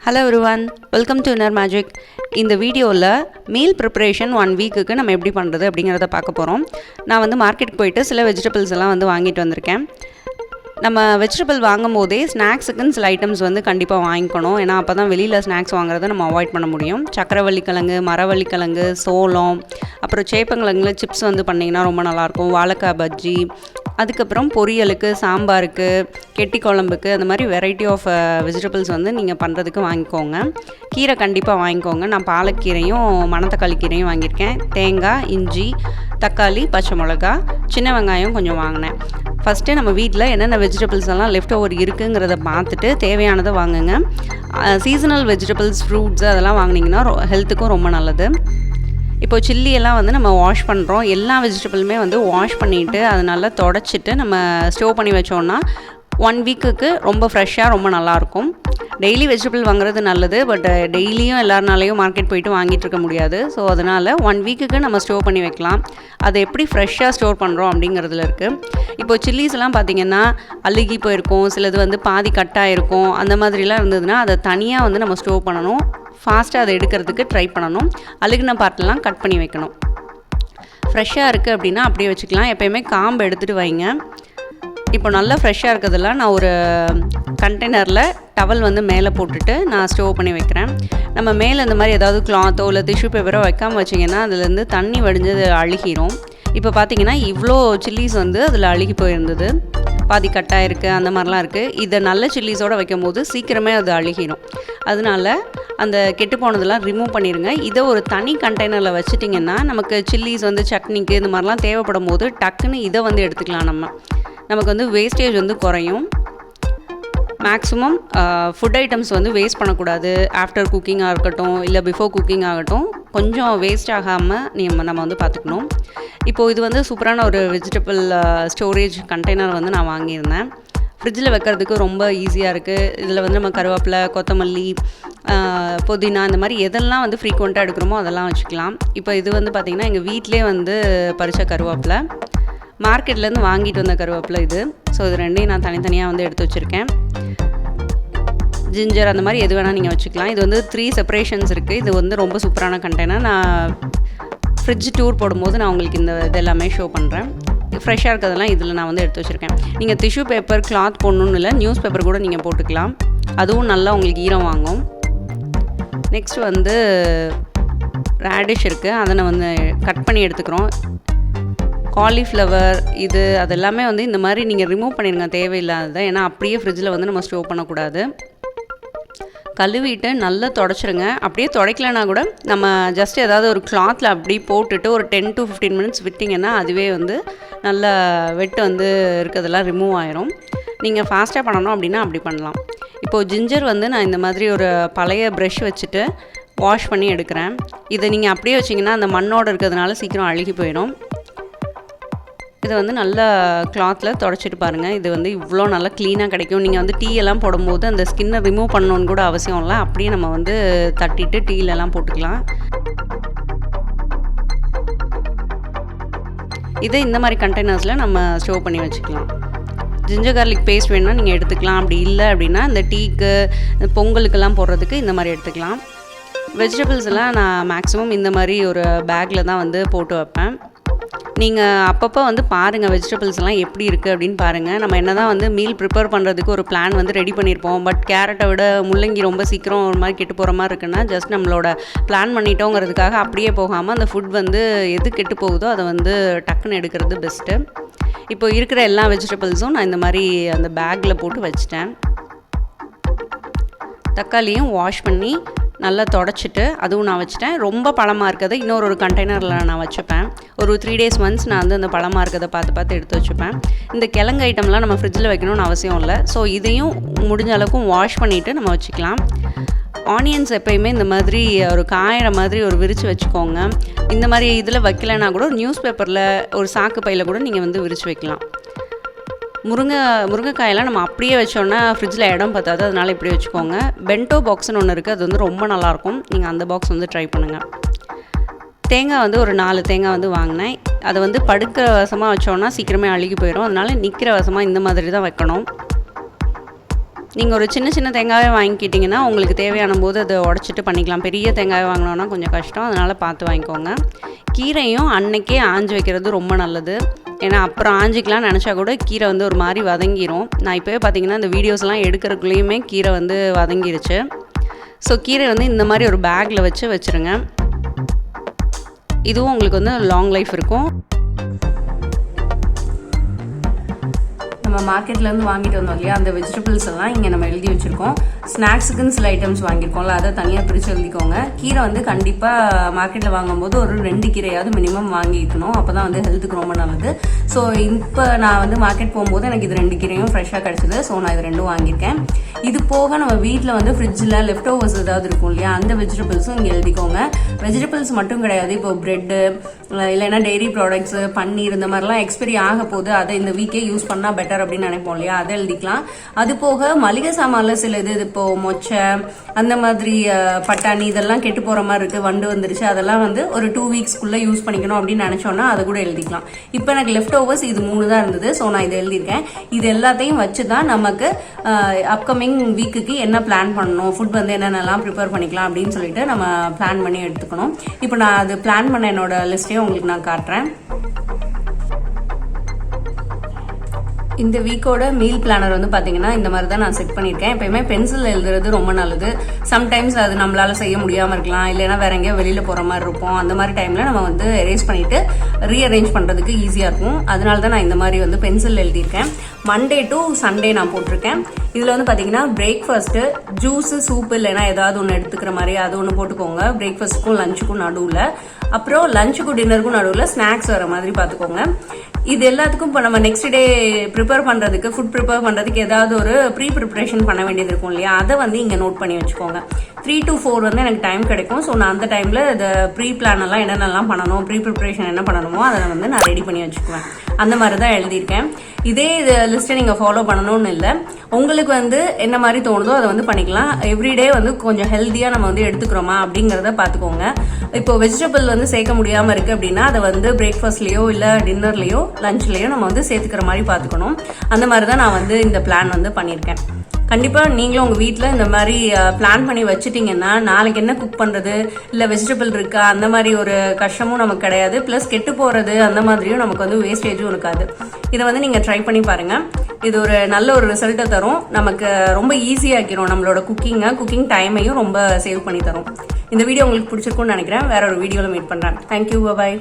Hello everyone, welcome to Inner Magic. இந்த வீடியோவில் meal preparation 1 வீக்குக்கு நம்ம எப்படி பண்ணுறது அப்படிங்கிறத பார்க்க போகிறோம். நான் வந்து மார்க்கெட்டுக்கு போயிட்டு சில வெஜிடபிள்ஸ் எல்லாம் வந்து வாங்கிட்டு வந்திருக்கேன். நம்ம வெஜிடபிள் வாங்கும் போதே ஸ்நாக்ஸுக்குன்னு சில ஐட்டம்ஸ் வந்து கண்டிப்பாக வாங்கிக்கணும். ஏன்னா அப்போ தான் வெளியில் ஸ்நாக்ஸ் வாங்குறத நம்ம அவாய்ட் பண்ண முடியும். சக்கரவள்ளிக்கிழங்கு, மரவள்ளிக்கிழங்கு, சோளம், அப்புறம் சேப்பங்கிழங்குல சிப்ஸ் வந்து பண்ணிங்கன்னா ரொம்ப நல்லாயிருக்கும். வாழைக்காய் பஜ்ஜி, அதுக்கப்புறம் பொரியலுக்கு, சாம்பாருக்கு, கெட்டி குழம்புக்கு, அந்த மாதிரி வெரைட்டி ஆஃப் வெஜிடபிள்ஸ் வந்து நீங்கள் பண்ணுறதுக்கு வாங்கிக்கோங்க. கீரை கண்டிப்பாக வாங்கிக்கோங்க. நான் பாலக்கீரையும் மணத்தக்காளி கீரையும் வாங்கியிருக்கேன். தேங்காய், இஞ்சி, தக்காளி, பச்சை மிளகா, சின்ன வெங்காயம் கொஞ்சம் வாங்கினேன். ஃபஸ்ட்டு நம்ம வீட்டில் என்னென்ன வெஜிடபிள்ஸ் எல்லாம் லெஃப்ட் ஓவர் இருக்குங்கிறத பார்த்துட்டு தேவையானதை வாங்குங்க. சீசனல் வெஜிடபிள்ஸ், ஃப்ரூட்ஸு அதெல்லாம் வாங்கினீங்கன்னா ஹெல்த்துக்கும் ரொம்ப நல்லது. இப்போ சில்லியெல்லாம் வந்து நம்ம வாஷ் பண்ணுறோம். எல்லா வெஜிடபிளுமே வந்து வாஷ் பண்ணிவிட்டு அதை நல்லா தொடச்சிட்டு நம்ம ஸ்டோர் பண்ணி வச்சோன்னா 1 வீக்குக்கு ரொம்ப ஃப்ரெஷ்ஷாக ரொம்ப நல்லாயிருக்கும். டெய்லி வெஜிடபிள் வாங்குறது நல்லது, பட் டெய்லியும் எல்லாருனாலையும் மார்க்கெட் போயிட்டு வாங்கிட்டு இருக்க முடியாது. ஸோ அதனால் 1 வீக்குக்கு நம்ம ஸ்டோர் பண்ணி வைக்கலாம். அதை எப்படி ஃப்ரெஷ்ஷாக ஸ்டோர் பண்ணுறோம் அப்படிங்கிறதுல இருக்குது. இப்போ சில்லிஸ்லாம் பார்த்திங்கன்னா அழுகி போயிருக்கும், சிலது வந்து பாதி கட்டாக இருக்கும். அந்த மாதிரிலாம் இருந்ததுன்னா அதை தனியாக வந்து நம்ம ஸ்டோர் பண்ணணும். ஃபாஸ்ட்டாக அதை எடுக்கிறதுக்கு ட்ரை பண்ணணும். அழுகின பார்ட்லாம் கட் பண்ணி வைக்கணும். ஃப்ரெஷ்ஷாக இருக்குது அப்படின்னா அப்படியே வச்சுக்கலாம். எப்போயுமே காம்பு எடுத்துகிட்டு வைங்க. இப்போ நல்லா ஃப்ரெஷ்ஷாக இருக்கிறதெல்லாம் நான் ஒரு கண்டெய்னரில் டவல் வந்து மேலே போட்டுட்டு நான் ஸ்டோர் பண்ணி வைக்கிறேன். நம்ம மேலே இந்த மாதிரி ஏதாவது கிளாத்தோ இல்லை டிஷ்யூ பேப்பரோ வைக்காமல் வச்சிங்கன்னா அதுலேருந்து தண்ணி வடிஞ்சது அழுகிரும். இப்போ பார்த்தீங்கன்னா இவ்வளோ சில்லிஸ் வந்து அதில் அழுகி போயிருந்தது, பாதி கட்டாக இருக்குது, அந்த மாதிரிலாம் இருக்குது. இதை நல்ல சில்லிஸோடு வைக்கும் போது சீக்கிரமே அது அழுகிடும். அதனால அந்த கெட்டு போனதெல்லாம் ரிமூவ் பண்ணிடுங்க. இதை ஒரு தனி கண்டெய்னரில் வச்சுட்டிங்கன்னா நமக்கு சில்லிஸ் வந்து சட்னிக்கு இந்த மாதிரிலாம் தேவைப்படும் போது டக்குன்னு இதை வந்து எடுத்துக்கலாம். நமக்கு வந்து வேஸ்டேஜ் வந்து குறையும். மேக்ஸிமம் ஃபுட் ஐட்டம்ஸ் வந்து வேஸ்ட் பண்ணக்கூடாது. ஆஃப்டர் குக்கிங்காக இருக்கட்டும் இல்லை பிஃபோர் குக்கிங் ஆகட்டும், கொஞ்சம் வேஸ்ட் ஆகாமல் நம்ம வந்து பார்த்துக்கணும். இப்போது இது வந்து சூப்பரான ஒரு வெஜிடபிள் ஸ்டோரேஜ் கண்டெய்னர் வந்து நான் வாங்கியிருந்தேன். ஃப்ரிட்ஜில் வைக்கிறதுக்கு ரொம்ப ஈஸியாக இருக்குது. இதில் வந்து நம்ம கருவேப்பிலை, கொத்தமல்லி, புதினா இந்த மாதிரி எதெல்லாம் வந்து ஃப்ரீக்வெண்ட்டாக எடுக்கிறோமோ அதெல்லாம் வச்சுக்கலாம். இப்போ இது வந்து பார்த்திங்கன்னா எங்கள் வீட்டிலே வந்து பறித்த கருவேப்பிலை, மார்க்கெட்லேருந்து வாங்கிட்டு வந்த கருவேப்பிலை இது. ஸோ இது ரெண்டையும் நான் தனித்தனியாக வந்து எடுத்து வச்சுருக்கேன். ஜிஞ்சர் அந்த மாதிரி எது வேணால் நீங்கள் வச்சுக்கலாம். இது வந்து 3 செப்பரேஷன்ஸ் இருக்குது. இது வந்து ரொம்ப சூப்பரான கண்டெய்னர். நான் ஃப்ரிட்ஜ் டூர் போடும்போது நான் உங்களுக்கு இது எல்லாமே ஷோ பண்ணுறேன். ஃப்ரெஷ்ஷாக இருக்கிறதெல்லாம் இதில் நான் வந்து எடுத்து வச்சுருக்கேன். நீங்கள் டிஷ்யூ பேப்பர், கிளாத் போடணுன்னு இல்லை, நியூஸ் பேப்பர் கூட நீங்கள் போட்டுக்கலாம். அதுவும் நல்லா உங்களுக்கு ஈரம் வாங்கும். நெக்ஸ்ட் வந்து ரேடிஷ் இருக்குது, அதை நான் வந்து கட் பண்ணி எடுத்துக்கிறோம். காலிஃப்ளவர் இது அதெல்லாமே வந்து இந்த மாதிரி நீங்கள் ரிமூவ் பண்ணிடுங்க தேவையில்லாததை. ஏன்னா அப்படியே ஃப்ரிட்ஜில் வந்து நம்ம ஸ்டோர் பண்ணக்கூடாது. கழுவிட்டு நல்லா தொடச்சிருங்க. அப்படியே துடைக்கலனா கூட நம்ம ஜஸ்ட் ஏதாவது ஒரு கிளாத்தில் அப்படி போட்டுட்டு ஒரு 10 to 15 மினிட்ஸ் விட்டிங்கன்னா அதுவே வந்து நல்ல வெட்டு வந்து இருக்கிறதெல்லாம் ரிமூவ் ஆயிரும். நீங்கள் ஃபாஸ்ட்டாக பண்ணணும் அப்படின்னா அப்படி பண்ணலாம். இப்போது ஜிஞ்சர் வந்து நான் இந்த மாதிரி ஒரு பழைய ப்ரஷ் வச்சுட்டு வாஷ் பண்ணி எடுக்கிறேன். இதை நீங்கள் அப்படியே வச்சிங்கன்னா அந்த மண்ணோடு இருக்கிறதுனால சீக்கிரம் அழுகி போயிடும். இதை வந்து நல்லா கிளாத்தில் தொடச்சிட்டு பாருங்கள். இது வந்து இவ்வளோ நல்லா க்ளீனாக கிடைக்கும். நீங்கள் வந்து டீ எல்லாம் போடும்போது அந்த ஸ்கின்னை ரிமூவ் பண்ணணுன்னு கூட அவசியம் இல்லை. அப்படியே நம்ம வந்து தட்டிட்டு டீலெல்லாம் போட்டுக்கலாம். இதை இந்த மாதிரி கண்டெய்னர்ஸில் நம்ம ஸ்டோர் பண்ணி வச்சுக்கலாம். ஜிஞ்சர் கார்லிக் பேஸ்ட் வேணுன்னா நீங்கள் எடுத்துக்கலாம். அப்படி இல்லை அப்படின்னா இந்த டீக்கு, பொங்கலுக்கெல்லாம் போடுறதுக்கு இந்த மாதிரி எடுத்துக்கலாம். வெஜிடபிள்ஸ் எல்லாம் நான் மேக்ஸிமம் இந்த மாதிரி ஒரு பேக்கில் தான் வந்து போட்டு வைப்பேன். நீங்கள் அப்பப்போ வந்து பாருங்கள் வெஜிடபிள்ஸ் எல்லாம் எப்படி இருக்குது அப்படின்னு பாருங்கள். நம்ம என்ன தான் வந்து மீல் ப்ரிப்பேர் பண்ணுறதுக்கு ஒரு பிளான் வந்து ரெடி பண்ணியிருப்போம். பட் கேரட்டை விட முள்ளங்கி ரொம்ப சீக்கிரம் ஒரு மாதிரி கெட்டு போகிற மாதிரி இருக்குன்னா ஜஸ்ட் நம்மளோட பிளான் பண்ணிட்டோங்கிறதுக்காக அப்படியே போகாமல் அந்த ஃபுட் வந்து எது கெட்டு போகுதோ அதை வந்து டக்குன்னு எடுக்கிறது பெஸ்ட்டு. இப்போ இருக்கிற எல்லா வெஜிடபிள்ஸும் நான் இந்த மாதிரி அந்த பேக்கில் போட்டு வச்சுட்டேன். தக்காளியும் வாஷ் பண்ணி நல்லா தொடச்சிட்டு அதுவும் நான் வச்சுட்டேன். ரொம்ப பழமாக இருக்கிறத இன்னொரு கண்டெய்னரில் நான் வச்சுப்பேன். ஒரு 3 days ஒன்ஸ் நான் வந்து அந்த பழமாக இருக்கிறத பார்த்து எடுத்து வச்சுப்பேன். இந்த கிழங்கு ஐட்டம்லாம் நம்ம ஃப்ரிட்ஜில் வைக்கணும்னு அவசியம் இல்லை. ஸோ இதையும் முடிஞ்ச அளவுக்கு வாஷ் பண்ணிவிட்டு நம்ம வச்சுக்கலாம். ஆனியன்ஸ் எப்போயுமே இந்த மாதிரி ஒரு காயிற மாதிரி ஒரு விரித்து வச்சுக்கோங்க. இந்த மாதிரி இதில் வைக்கலைன்னா கூட ஒரு நியூஸ் பேப்பரில் ஒரு சாக்கு பையில் கூட நீங்கள் வந்து விரித்து வைக்கலாம். முருங்கைக்காயெல்லாம் நம்ம அப்படியே வச்சோன்னா ஃப்ரிட்ஜில் இடம் பத்தாது, அதனால் இப்படி வச்சுக்கோங்க. பென்டோ பாக்ஸ்னு ஒன்று இருக்குது, அது வந்து ரொம்ப நல்லாயிருக்கும். நீங்கள் அந்த பாக்ஸ் வந்து ட்ரை பண்ணுங்கள். தேங்காய் வந்து ஒரு 4 தேங்காய் வந்து வாங்கினேன். அதை வந்து படுக்கிற வசமாக வச்சோன்னா சீக்கிரமே அழுகி போயிடும். அதனால் நிற்கிற வசமாக இந்த மாதிரி தான் வைக்கணும். நீங்கள் ஒரு சின்ன சின்ன தேங்காயை வாங்கிக்கிட்டிங்கன்னா உங்களுக்கு தேவையான போது அதை உடச்சிட்டு பண்ணிக்கலாம். பெரிய தேங்காயை வாங்கினோன்னா கொஞ்சம் கஷ்டம், அதனால் பார்த்து வாங்கிக்கோங்க. கீரையும் அன்னைக்கே ஆஞ்சு வைக்கிறது ரொம்ப நல்லது. ஏன்னா அப்புறம் ஆஞ்சிக்கலாம்னு நினச்சா கூட கீரை வந்து ஒரு மாதிரி வதங்கிரும். நான் இப்போவே பார்த்தீங்கன்னா இந்த வீடியோஸ்லாம் எடுக்கிறதுக்குள்ளேயுமே கீரை வந்து வதங்கிருச்சு. ஸோ கீரை வந்து இந்த மாதிரி ஒரு பேக்கில் வச்சுருங்க. இதுவும் உங்களுக்கு வந்து லாங் லைஃப் இருக்கும். நம்ம மார்க்கெட்லேருந்து வாங்கிட்டு வந்தோம் இல்லையா, அந்த வெஜிடபிள்ஸ் எல்லாம் இங்கே நம்ம எழுதி வச்சுருக்கோம். ஸ்நாக்ஸுக்குன்னு சில ஐட்டம்ஸ் வாங்கியிருக்கோம்ல, அதை தனியாக பிரித்து எழுதிக்கோங்க. கீரை வந்து கண்டிப்பாக மார்க்கெட்டில் வாங்கும்போது ஒரு 2 கீரையாவது மினிமம் வாங்கிக்கணும். அப்போ தான் வந்து ஹெல்த்துக்கு ரொம்ப நல்லது. ஸோ இப்போ நான் வந்து மார்க்கெட் போகும்போது எனக்கு இது 2 கீரையும் ஃப்ரெஷ்ஷாக கிடச்சிது. ஸோ நான் இது 2 வாங்கியிருக்கேன். இது போக நம்ம வீட்டில் வந்து ஃப்ரிட்ஜில் லெஃப்ட் ஓவர்ஸ் ஏதாவது இருக்கும் இல்லையா, அந்த வெஜிடபிள்ஸும் இங்கே எழுதிக்கோங்க. வெஜிடபிள்ஸ் மட்டும் கிடையாது, இப்போ ப்ரெட்டு இல்லைன்னா டெய்ரி ப்ராடக்ட்ஸு, பன்னீர் இந்த மாதிரிலாம் எக்ஸ்பைரி ஆக போகுது, அதை இந்த வீக்கே யூஸ் பண்ணால் பெட்டர் அப்படின்னு நினைப்போம் இல்லையா, அதை எழுதிக்கலாம். அது போக மளிகை சாமான்ல சில இது இப்போ மொச்சை அந்த மாதிரி பட்டாணி இதெல்லாம் கெட்டு போகிற மாதிரி இருக்குது, வண்டு வந்துருச்சு, அதெல்லாம் வந்து ஒரு 2 வீக்ஸ்க்குள்ளே யூஸ் பண்ணிக்கணும் அப்படின்னு நினச்சோன்னா அதை கூட எழுதிக்கலாம். இப்போ எனக்கு லெஃப்ட் ஓவர்ஸ் இது 3 தான் இருந்தது. ஸோ நான் இதை எழுதியிருக்கேன். இது எல்லாத்தையும் வச்சு தான் நமக்கு அப்கமிங் வீக்குக்கு என்ன பிளான் பண்ணணும், ஃபுட் வந்து என்னென்னலாம் ப்ரிப்பேர் பண்ணிக்கலாம் அப்படின்னு சொல்லிட்டு நம்ம பிளான் பண்ணி எடுத்துக்கணும். இப்போ நான் அது பிளான் பண்ண என்னோட லிஸ்ட்டையும் உங்களுக்கு நான் காட்டுறேன். இந்த வீக்கோட மீல் பிளானர் வந்து பார்த்தீங்கன்னா இந்த மாதிரி தான் நான் செட் பண்ணியிருக்கேன். எப்பயுமே பென்சில் எழுதுறது ரொம்ப நல்லது. சம்டைம்ஸ் அது நம்மளால செய்ய முடியாமல் இருக்கலாம், இல்லைன்னா வேற எங்கேயோ வெளியில் போகிற மாதிரி இருப்போம். அந்த மாதிரி டைமில் நம்ம வந்து எரேஸ் பண்ணிவிட்டு ரீஅரேஞ்ச் பண்ணுறதுக்கு ஈஸியாக இருக்கும். அதனால தான் நான் இந்த மாதிரி வந்து பென்சில் எழுதியிருக்கேன். மண்டே டு சண்டே நான் போட்டிருக்கேன். இதில் வந்து பார்த்தீங்கன்னா பிரேக்ஃபாஸ்ட்டு, ஜூஸு, சூப்பு இல்லைன்னா ஏதாவது ஒன்று எடுத்துக்கிற மாதிரி அது ஒன்று போட்டுக்கோங்க. பிரேக்ஃபாஸ்ட்டுக்கும் லஞ்சுக்கும் நடுவில், அப்புறம் லஞ்சுக்கும் டின்னருக்கும் நடுவில் ஸ்நாக்ஸ் வர மாதிரி பார்த்துக்கோங்க. இது எல்லாத்துக்கும் இப்போ நம்ம நெக்ஸ்ட் டே ப்ரிப்பேர் பண்ணுறதுக்கு, ஃபுட் ப்ரிப்பேர் பண்ணுறதுக்கு ஏதாவது ஒரு ப்ரிப்பரேஷன் பண்ண வேண்டியது இருக்கும் இல்லையா, அதை வந்து இங்கே நோட் பண்ணி வச்சுக்கோங்க. 3 to 4 வந்து எனக்கு டைம் கிடைக்கும். ஸோ நான் அந்த டைமில் இந்த பிளான் எல்லாம் என்னென்னலாம் பண்ணணும், ப்ரிப்பரேஷன் என்ன பண்ணணுமோ அதை வந்து நான் ரெடி பண்ணி வச்சுக்குவேன். அந்த மாதிரி தான் எழுதியிருக்கேன். இதே லிஸ்ட்டை நீங்கள் ஃபாலோ பண்ணணும்னு இல்லை, உங்களுக்கு வந்து என்ன மாதிரி தோணுதோ அதை வந்து பண்ணிக்கலாம். எவ்ரிடே வந்து கொஞ்சம் ஹெல்த்தியாக நம்ம வந்து எடுத்துக்கிறோமா அப்படிங்கிறத பார்த்துக்கோங்க. இப்போ வெஜிடபிள் வந்து சேர்க்க முடியாமல் இருக்குது அப்படின்னா அதை வந்து பிரேக்ஃபாஸ்ட்லேயோ இல்லை டின்னர்லேயோ லஞ்ச்லேயோ நம்ம வந்து சேர்த்துக்கிற மாதிரி பார்த்துக்கணும். அந்த மாதிரி தான் நான் வந்து இந்த பிளான் வந்து பண்ணியிருக்கேன். கண்டிப்பாக நீங்களும் உங்கள் வீட்டில் இந்த மாதிரி பிளான் பண்ணி வச்சுட்டிங்கன்னா நாளைக்கு என்ன குக் பண்ணுறது, இல்லை வெஜிடபிள் இருக்கா, அந்த மாதிரி ஒரு கஷ்டமும் நமக்கு கிடையாது. ப்ளஸ் கெட்டு போகிறது அந்த மாதிரியும் நமக்கு வந்து வேஸ்டேஜும் இருக்காது. இதை வந்து நீங்கள் ட்ரை பண்ணி பாருங்கள். இது ஒரு நல்ல ஒரு ரிசல்ட்டை தரும். நமக்கு ரொம்ப ஈஸியாக்கிரும் நம்மளோட குக்கிங் டைமையும் ரொம்ப சேவ் பண்ணி தரும். இந்த வீடியோ உங்களுக்கு பிடிச்சிருக்கும்னு நினைக்கிறேன். வேற ஒரு வீடியோவில் மீட் பண்ணுறேன். தேங்க்யூ, பாய்.